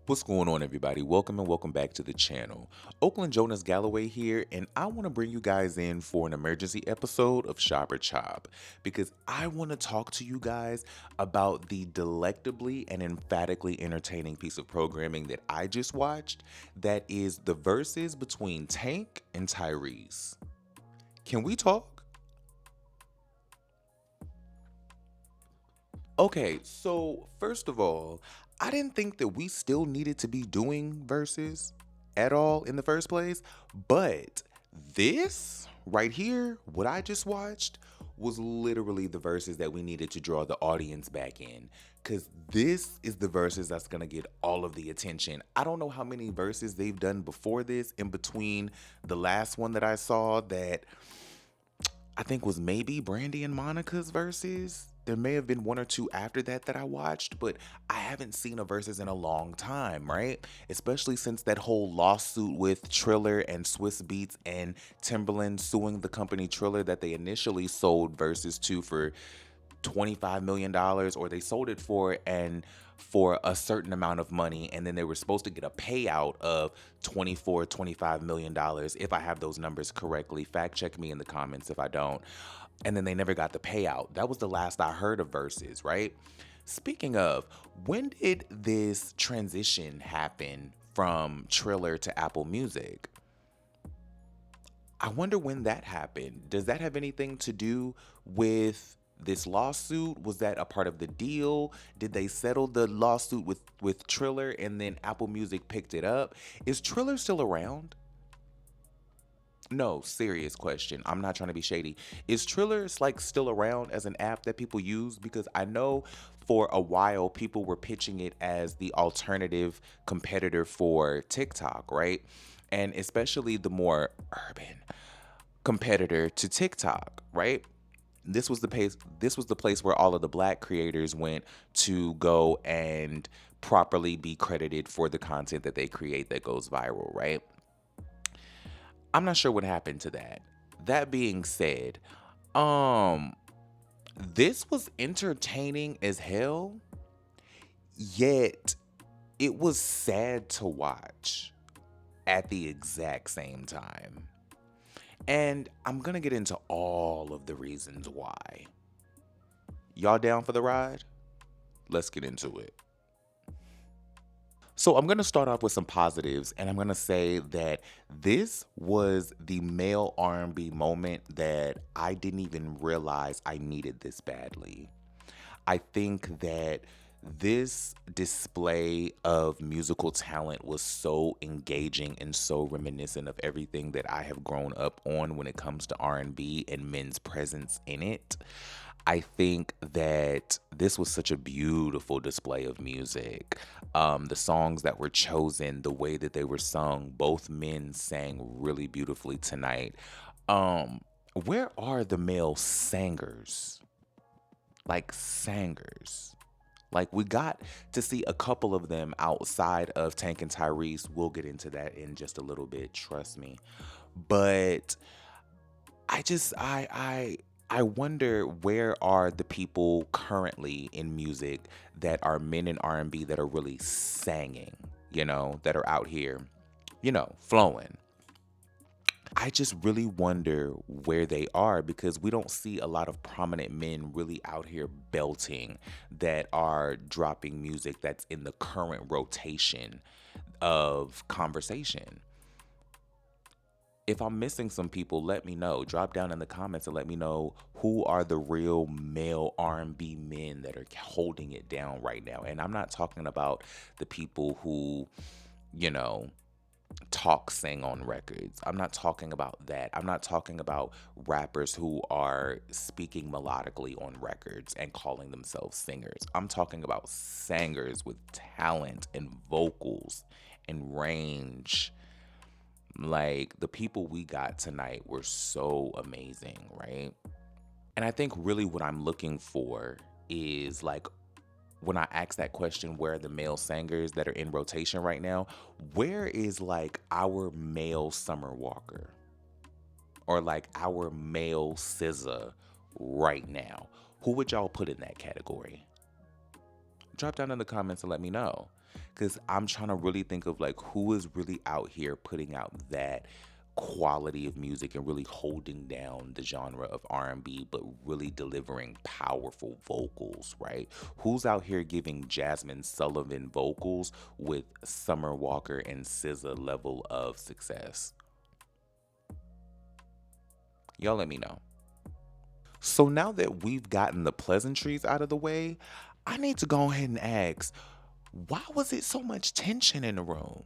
What's going on, everybody? Welcome and welcome back to the channel. Oakland Jonas Galloway here, and I want to bring you guys in for an emergency episode of Shop or Chop because I want to talk to you guys about the delectably and emphatically entertaining piece of programming that I just watched that is the Verzuz between Tank and Tyrese. Can we talk? Okay, so first of all, I didn't think that we still needed to be doing verses at all in the first place, but this right here, what I just watched, was literally the verses that we needed to draw the audience back in. Because this is the verses that's going to get all of the attention. I don't know how many verses they've done before this, in between the last one that I saw that I think was maybe Brandy and Monica's verses. There may have been one or two after that that I watched, but I haven't seen a verses in a long time, right? Especially since that whole lawsuit with Triller and Swiss Beats and Timberland suing the company Triller that they initially sold verses to for $25 million, or they sold it for a certain amount of money, and then they were supposed to get a payout of 24 $25 million, if I have those numbers correctly. Fact check me in the comments if I don't. And then they never got the payout. That was the last I heard of verses, right? Speaking of, when did this transition happen from Triller to Apple Music? I wonder when that happened. Does that have anything to do with this lawsuit? Was that a part of the deal? Did they settle the lawsuit with Triller and then Apple Music picked it up? Is Triller still around? No, serious question. I'm not trying to be shady. Is Triller like still around as an app that people use? Because I know for a while people were pitching it as the alternative competitor for TikTok, right? And especially the more urban competitor to TikTok, right? This was the place where all of the black creators went to go and properly be credited for the content that they create that goes viral, right? I'm not sure what happened to that. That being said, um this was entertaining as hell, yet it was sad to watch at the exact same time. And I'm going to get into all of the reasons why. Y'all down for the ride? Let's get into it. So I'm going to start off with some positives, and I'm going to say that this was the male R&B moment that I didn't even realize I needed this badly. I think that this display of musical talent was so engaging and so reminiscent of everything that I have grown up on when it comes to R&B and men's presence in it. I think that this was such a beautiful display of music. The songs that were chosen, the way that they were sung, both men sang really beautifully tonight. Um, where are the male singers? Like singers. Like we got to see a couple of them outside of Tank and Tyrese. We'll get into that in just a little bit, trust me. But I just I wonder, where are the people currently in music that are men in R&B that are really singing, that are out here, flowing. I just really wonder where they are, because we don't see a lot of prominent men really out here belting that are dropping music that's in the current rotation of conversation. If I'm missing some people, let me know. Drop down in the comments and let me know who are the real male R&B men that are holding it down right now. And I'm not talking about the people who, you know, talk sing on records. I'm not talking about that. I'm not talking about rappers who are speaking melodically on records and calling themselves singers. I'm talking about singers with talent and vocals and range. Like, the people we got tonight were so amazing, right? And I think really what I'm looking for is, like, when I ask that question, where are the male singers that are in rotation right now? Where is like our male Summer Walker, or like our male SZA right now? Who would y'all put in that category? Drop down in the comments and let me know. Because I'm trying to really think of like who is really out here putting out that quality of music and really holding down the genre of R&B, but really delivering powerful vocals, right? Who's out here giving Jasmine Sullivan vocals with Summer Walker and SZA level of success? Y'all let me know. So now that we've gotten the pleasantries out of the way, I need to go ahead and ask, why was it so much tension in the room?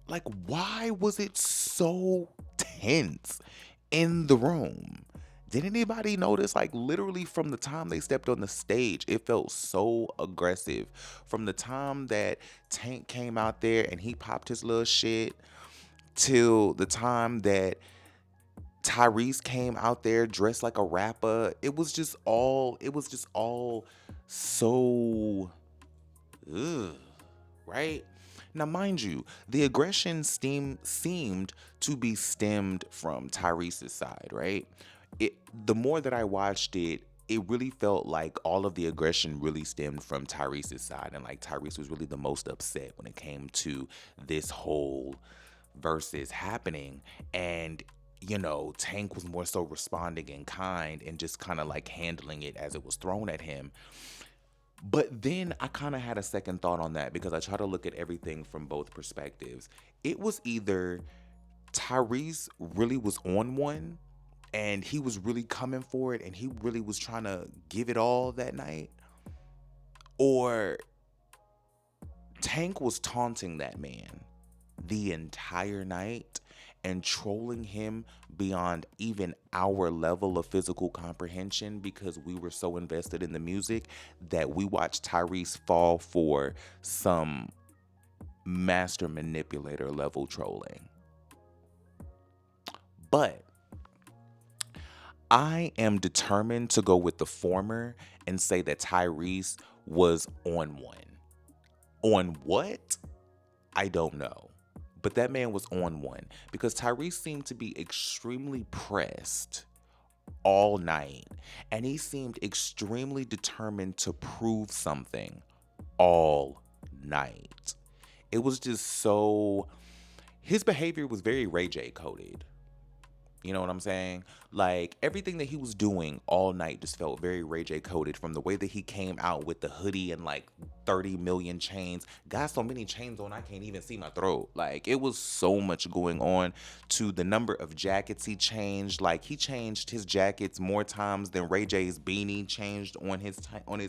Like, why was it so tense in the room? Did anybody notice, like, literally from the time they stepped on the stage, it felt so aggressive. From the time that Tank came out there and he popped his little shit, till the time that Tyrese came out there dressed like a rapper, it was just all so, ugh, right? Now, mind you, the aggression seemed to be stemmed from Tyrese's side, right? It The more that I watched it, it really felt like all of the aggression really stemmed from Tyrese's side, and like Tyrese was really the most upset when it came to this whole versus happening. And Tank was more so responding in kind and just kind of like handling it as it was thrown at him. But then I kind of had a second thought on that because I try to look at everything from both perspectives. It was either Tyrese really was on one and he was really coming for it and he really was trying to give it all that night, or Tank was taunting that man the entire night and trolling him beyond even our level of physical comprehension because we were so invested in the music that we watched Tyrese fall for some master manipulator level trolling. But I am determined to go with the former and say that Tyrese was on one. On what? I don't know. But that man was on one because Tyrese seemed to be extremely pressed all night. And he seemed extremely determined to prove something all night. It was just so. His behavior was very Ray J coded. You know what I'm saying? Like everything that he was doing all night just felt very Ray J coded, from the way that he came out with the hoodie and like 30 million chains. Got so many chains on I can't even see my throat. Like it was so much going on, to the number of jackets he changed. Like he changed his jackets more times than Ray J's beanie changed on his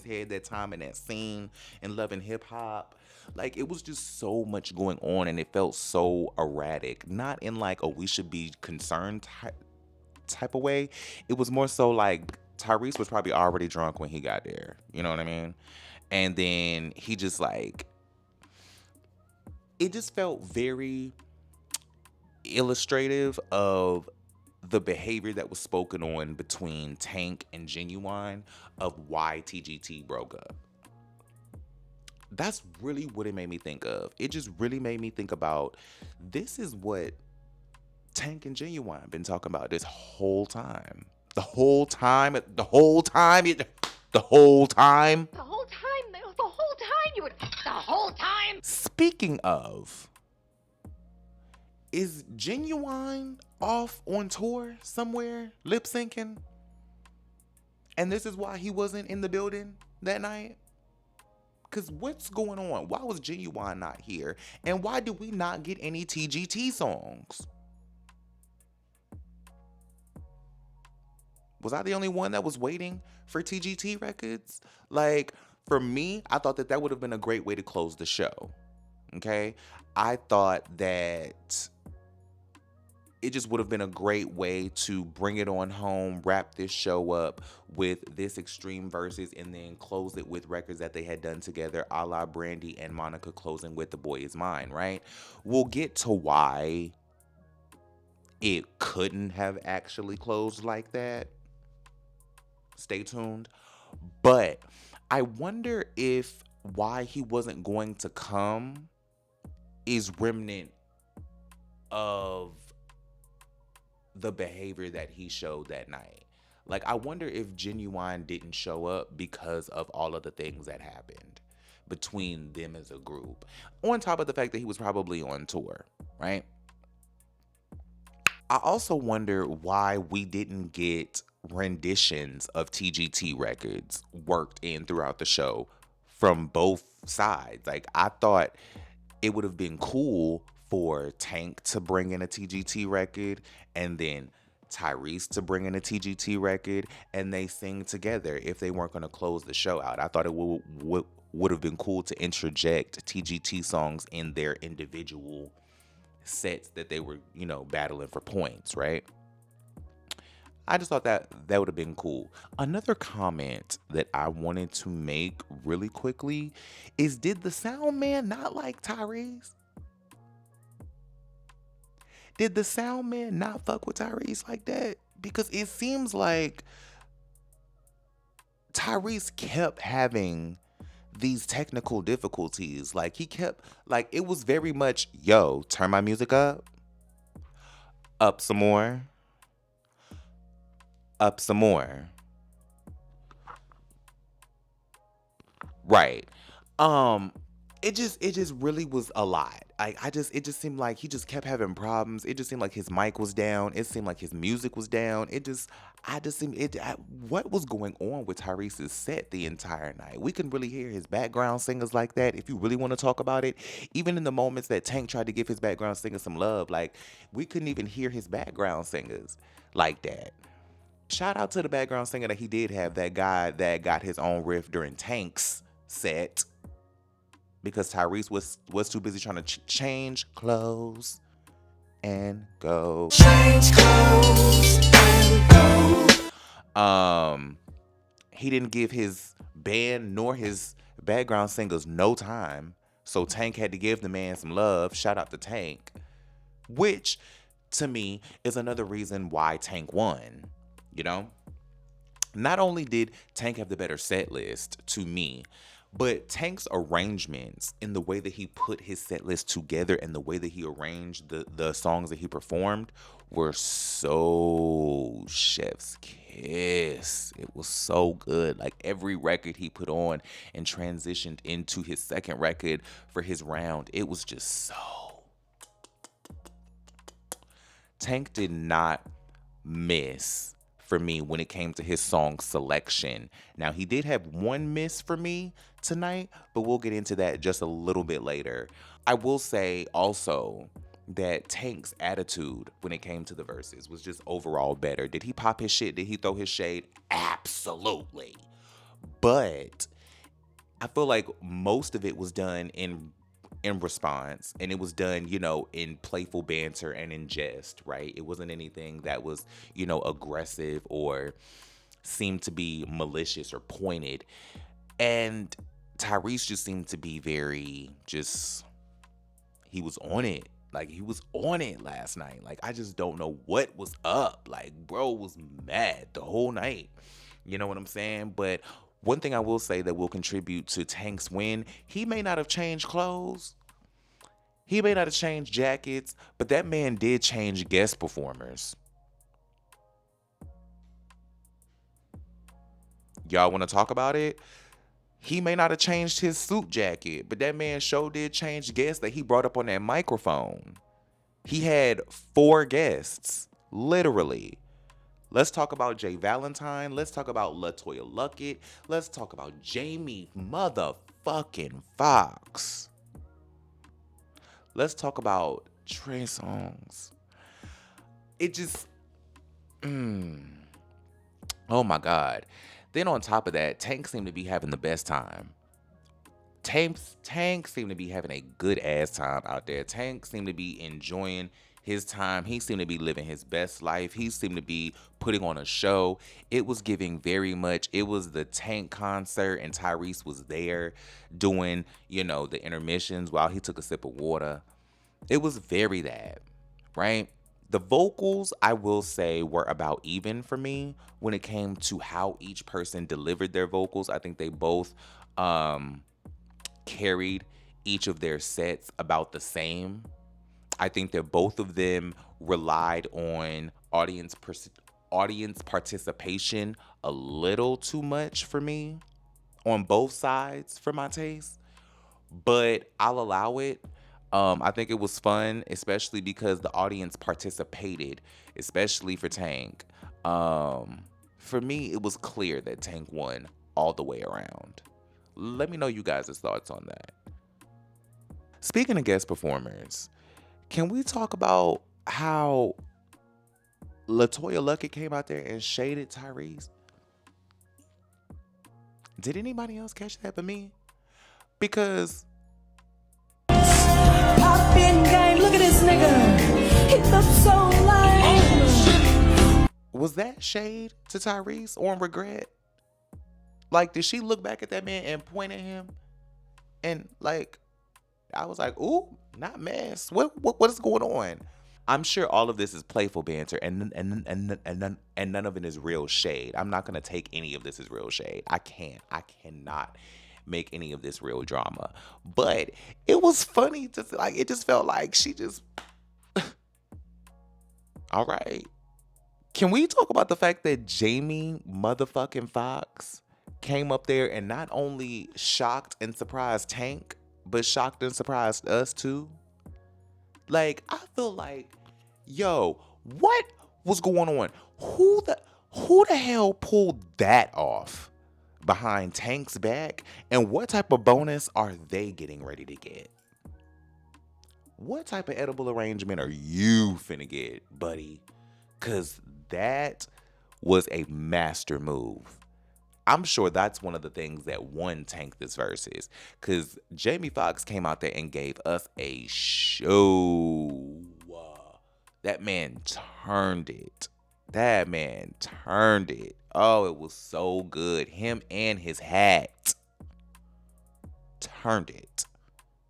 head that time in that scene in Love and Hip Hop. Like it was just so much going on and it felt so erratic. Not in like, oh, we should be concerned type of way. It was more so like Tyrese was probably already drunk when he got there. You know what I mean? And then he just like, it just felt very illustrative of the behavior that was spoken on between Tank and Genuine of why TGT broke up. That's really what it made me think of. It just really made me think about, this is what Tank and Genuine been talking about this whole time. The whole time, the whole time, the whole time. The whole time. Speaking of, is Genuine off on tour somewhere, lip syncing? And this is why he wasn't in the building that night? Because what's going on? Why was Genuine not here? And why did we not get any TGT songs? Was I the only one that was waiting for TGT records? Like, for me, I thought that would have been a great way to close the show. Okay? I thought that it just would have been a great way to bring it on home, wrap this show up with this Extreme Versus, and then close it with records that they had done together, a la Brandy and Monica closing with The Boy Is Mine, right? We'll get to why it couldn't have actually closed like that. Stay tuned. But I wonder if why he wasn't going to come is remnant of the behavior that he showed that night. Like, I wonder if Genuine didn't show up because of all of the things that happened between them as a group. On top of the fact that he was probably on tour, right? I also wonder why we didn't get renditions of TGT records worked in throughout the show from both sides. Like, I thought it would have been cool for Tank to bring in a TGT record and then Tyrese to bring in a TGT record and they sing together if they weren't going to close the show out. I thought it would have been cool to interject TGT songs in their individual sets that they were, battling for points, right? I just thought that would have been cool. Another comment that I wanted to make really quickly is, did the sound man not like Tyrese? Did the sound man not fuck with Tyrese like that? Because it seems like Tyrese kept having these technical difficulties. Like, he kept, like, it was very much, yo, turn my music up some more, up some more. Right. Um, it just really was a lot. It just seemed like he just kept having problems. It just seemed like his mic was down. It seemed like his music was down. I just seemed what was going on with Tyrese's set the entire night? We couldn't really hear his background singers like that. If you really want to talk about it, even in the moments that Tank tried to give his background singers some love, like, we couldn't even hear his background singers like that. Shout out to the background singer that he did have, that guy that got his own riff during Tank's set, because Tyrese was too busy trying to change clothes and go. Change clothes and go. He didn't give his band nor his background singers no time, so Tank had to give the man some love. Shout out to Tank, which to me is another reason why Tank won. You know, not only did Tank have the better set list to me, but Tank's arrangements in the way that he put his set list together and the way that he arranged the songs that he performed were so chef's kiss. It was so good. Like, every record he put on and transitioned into his second record for his round, it was just so. Tank did not miss for me when it came to his song selection. Now, he did have one miss for me tonight, but we'll get into that just a little bit later. I will say also that Tank's attitude when it came to the verses was just overall better. Did he pop his shit? Did he throw his shade? Absolutely. But I feel like most of it was done in response, and it was done, in playful banter and in jest, right? It wasn't anything that was, aggressive or seemed to be malicious or pointed. And Tyrese just seemed to be very just, he was on it. Like, he was on it last night. Like, I just don't know what was up. Like, bro was mad the whole night. You know what I'm saying? But one thing I will say that will contribute to Tank's win, he may not have changed clothes. He may not have changed jackets, but that man did change guest performers. Y'all want to talk about it? He may not have changed his suit jacket, but that man sure did change guests that he brought up on that microphone. He had 4 guests, literally. Let's talk about Jay Valentine. Let's talk about LaToya Luckett. Let's talk about Jamie motherfucking Foxx. Let's talk about Trey Songz. It just, oh my God. Then on top of that, Tank seemed to be having the best time. Tank seemed to be having a good ass time out there. Tank seemed to be enjoying his time. He seemed to be living his best life. He seemed to be putting on a show. It was giving very much. It was the Tank concert, and Tyrese was there doing, the intermissions while he took a sip of water. It was very that, right? The vocals, I will say, were about even for me when it came to how each person delivered their vocals. I think they both carried each of their sets about the same. I think that both of them relied on audience participation a little too much for me on both sides for my taste, but I'll allow it. I think it was fun, especially because the audience participated, especially for Tank. Um, for me, it was clear that Tank won all the way around. Let me know you guys' thoughts on that. Speaking of guest performers, can we talk about how LaToya Luckett came out there and shaded Tyrese? Did anybody else catch that but me? Because Poppin' gang, look at this nigga. He looks so lame. was that shade to Tyrese on regret? Like, did she look back at that man and point at him? And like, I was like, ooh, not mess. What is going on? I'm sure all of this is playful banter, and none of it is real shade. I'm not gonna take any of this as real shade. I cannot make any of this real drama. But it was funny to like. It just felt like she just. All right. Can we talk about the fact that Jamie motherfucking Foxx came up there and not only shocked and surprised Tank, but shocked and surprised us too? Like, I feel like, yo, what was going on? Who the hell pulled that off behind Tank's back? And what type of bonus are they getting ready to get? What type of edible arrangement are you finna get, buddy? Cause that was a master move. I'm sure that's one of the things that won Tank this Verzuz. Because Jamie Foxx came out there and gave us a show. That man turned it. That man turned it. Oh, it was so good. Him and his hat turned it.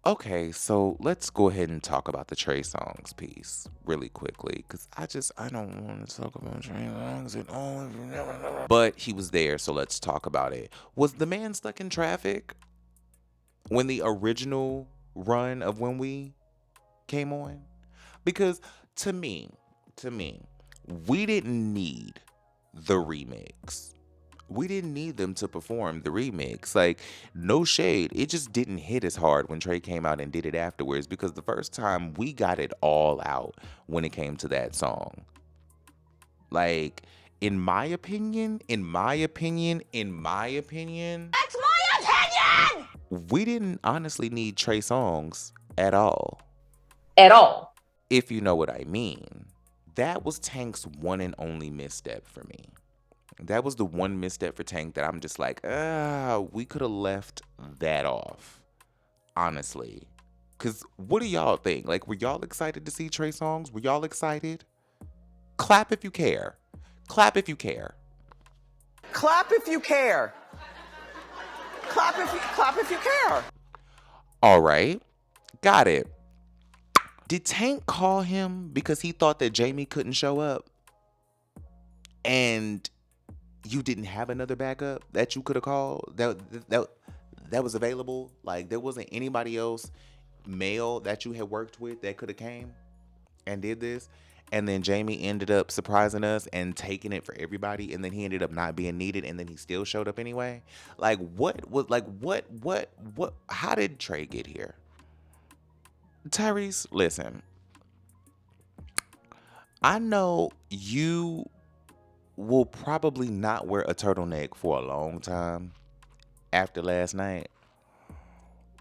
Okay, so let's go ahead and talk about the Trey Songz piece really quickly, because I don't want to talk about Trey Songz at all. But he was there, so let's talk about it. Was the man stuck in traffic when the original run of When We came on? Because to me, we didn't need the remix. We didn't need them to perform the remix. Like, no shade. It just didn't hit as hard when Trey came out and did it afterwards, because the first time we got it all out when it came to that song. Like, in my opinion, That's my opinion! we didn't honestly need Trey Songz at all, At all. if you know what I mean. That was Tank's one and only misstep for me. That was the one misstep for Tank that I'm just like, we could have left that off, honestly. Because what do y'all think? Like, were y'all excited to see Trey Songz? Were y'all excited? Clap if you care. Clap if you care. Clap if you care. Clap if you care. All right. Got it. Did Tank call him because he thought that Jamie couldn't show up? And you didn't have another backup that you could have called that was available? Like, there wasn't anybody else male that you had worked with that could have came and did this? And then Jamie ended up surprising us and taking it for everybody, and then he ended up not being needed, and then he still showed up anyway? Like, what how did Trey get here? Tyrese, listen. I know you will probably not wear a turtleneck for a long time after last night.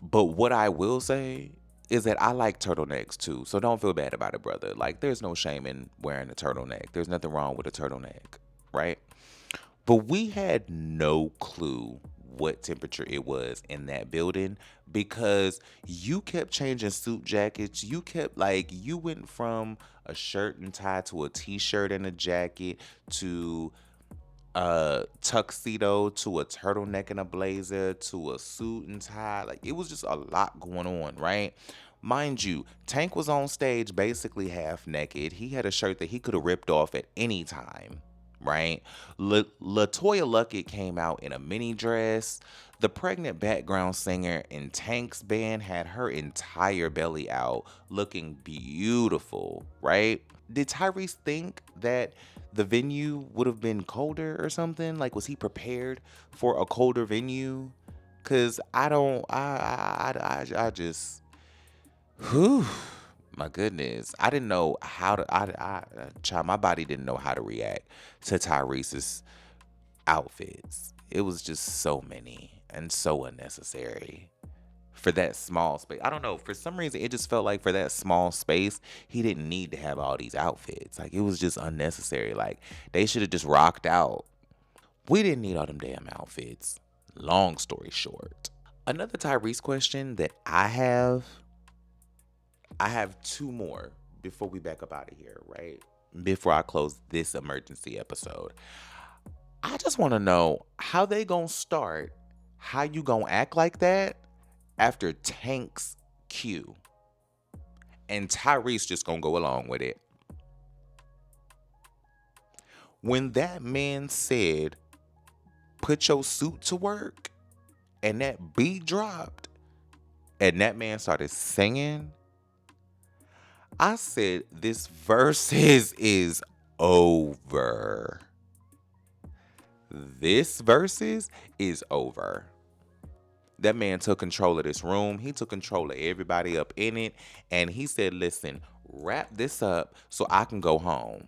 But what I will say is that I like turtlenecks too. So don't feel bad about it, brother. Like, there's no shame in wearing a turtleneck. There's nothing wrong with a turtleneck, right? But we had no clue what temperature it was in that building, because you kept changing suit jackets. You went from a shirt and tie to a t-shirt and a jacket to a tuxedo to a turtleneck and a blazer to a suit and tie. Like, it was just a lot going on, right? Mind you, Tank was on stage basically half naked. He had a shirt that he could have ripped off at any time, right? LaToya Luckett came out in a mini dress. The pregnant background singer in Tank's band had her entire belly out, looking beautiful, right? did Tyrese think that the venue would have been colder or something? Like, was he prepared for a colder venue? Cause I don't, I just, whew, my goodness, I didn't know how to, child, my body didn't know how to react to Tyrese's outfits. It was just so many and so unnecessary for that small space. I don't know. For some reason, it just felt like for that small space, he didn't need to have all these outfits. Like, it was just unnecessary. Like, they should have just rocked out. We didn't need all them damn outfits. Long story short. Another Tyrese question that I have two more before we back up out of here, right? Before I close this emergency episode. I just want to know how they gonna start, how you gonna act like that after Tank's cue. And Tyrese just gonna go along with it. When that man said, put your suit to work, and that beat dropped, and that man started singing, I said, this Verzuz is over. This Verzuz is over. That man took control of this room. He took control of everybody up in it. And he said, listen, wrap this up so I can go home.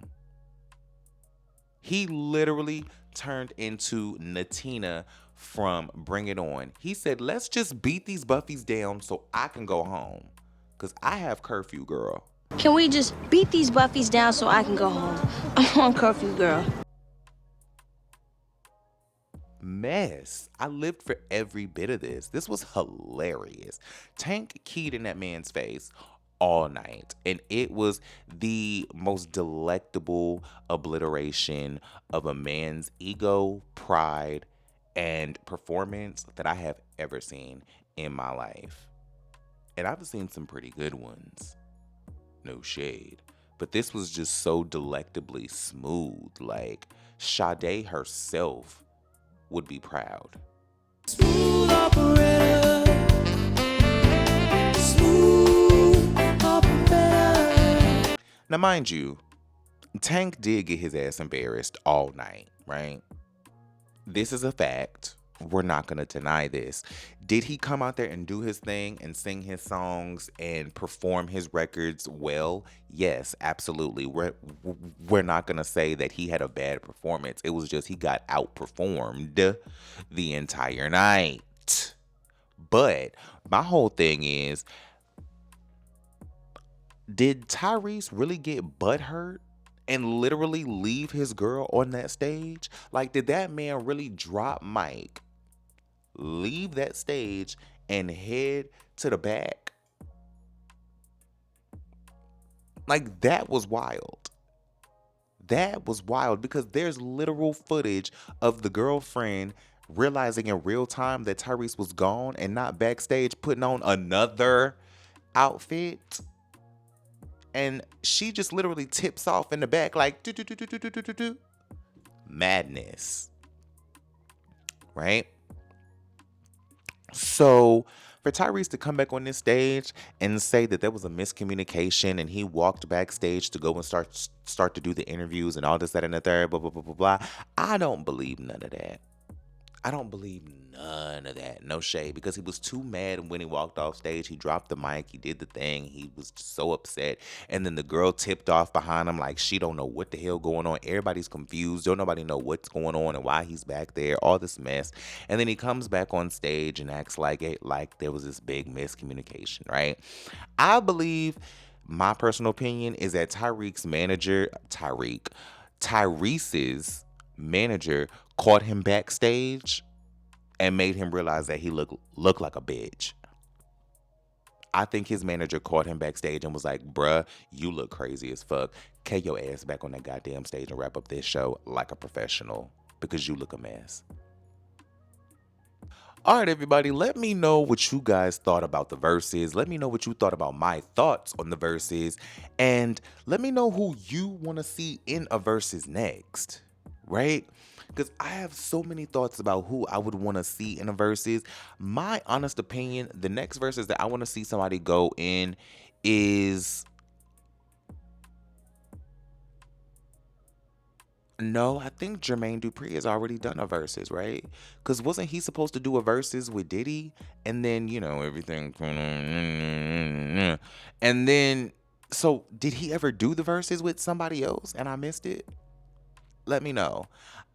He literally turned into Natina from Bring It On. He said, let's just beat these Buffies down so I can go home. Because I have curfew, girl. Can we just beat these Buffies down so I can go home? I'm on curfew, girl. Mess. I lived for every bit of this. This was hilarious. Tank keyed in that man's face all night, and it was the most delectable obliteration of a man's ego, pride, and performance that I have ever seen in my life. And I've seen some pretty good ones. No shade. But this was just so delectably smooth. Like, Sade herself would be proud. Smooth operator. Smooth operator. Now, mind you, Tank did get his ass embarrassed all night, right? This is a fact. We're not going to deny this. Did he come out there and do his thing and sing his songs and perform his records well? Yes, absolutely. We're not going to say that he had a bad performance. It was just he got outperformed the entire night. But my whole thing is, did Tyrese really get butthurt and literally leave his girl on that stage? Like, did that man really drop mic, leave that stage, and head to the back? Like, that was wild. That was wild because there's literal footage of the girlfriend realizing in real time that Tyrese was gone and not backstage putting on another outfit. And she just literally tips off in the back like, do, do, do, do, do, do, do, do. Madness. Right? So for Tyrese to come back on this stage and say that there was a miscommunication and he walked backstage to go and start to do the interviews and all this, that, and the third, blah, blah, blah, blah, blah. I don't believe none of that. I don't believe none of that. No shade. Because he was too mad when he walked off stage. He dropped the mic. He did the thing. He was so upset. And then the girl tipped off behind him like she don't know what the hell going on. Everybody's confused. Don't nobody know what's going on and why he's back there. All this mess. And then he comes back on stage and acts like there was this big miscommunication, right? I believe, my personal opinion is that Tyrese's manager caught him backstage and made him realize that he looked like a bitch. I think his manager caught him backstage and was like, bruh, you look crazy as fuck. Get your ass back on that goddamn stage and wrap up this show like a professional because you look a mess. All right, everybody, let me know what you guys thought about the Verzuz. Let me know what you thought about my thoughts on the Verzuz. And let me know who you want to see in a Verzuz next, right? Because I have so many thoughts about who I would want to see in a Verzuz. My honest opinion, the next Verzuz that I want to see somebody go in is No, I think Jermaine Dupri has already done a verses, right? Because wasn't he supposed to do a verses with Diddy? And then, everything. And then, so did he ever do the verses with somebody else and I missed it? Let me know.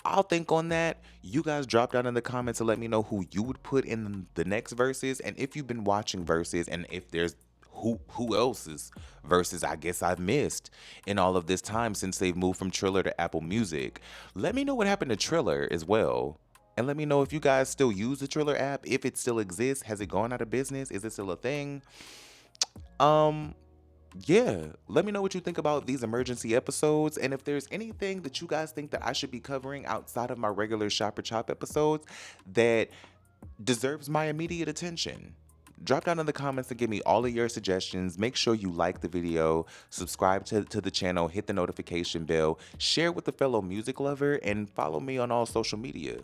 I'll think on that. You guys drop down in the comments to let me know who you would put in the next verses, and if you've been watching verses, and if there's who else's verses I guess I've missed in all of this time since they've moved from Triller to Apple Music. Let me know what happened to Triller as well. And let me know if you guys still use the Triller app, if it still exists. Has it gone out of business? Is it still a thing? Um, yeah, let me know what you think about these emergency episodes, and if there's anything that you guys think that I should be covering outside of my regular Shop or Chop episodes that deserves my immediate attention. Drop down in the comments and give me all of your suggestions. Make sure you like the video, subscribe to the channel, hit the notification bell, share with a fellow music lover, and follow me on all social media.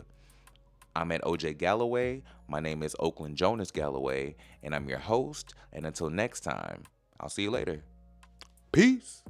I'm at OJ Galloway. My name is Oakland Jonas Galloway, and I'm your host. And until next time, I'll see you later. Peace.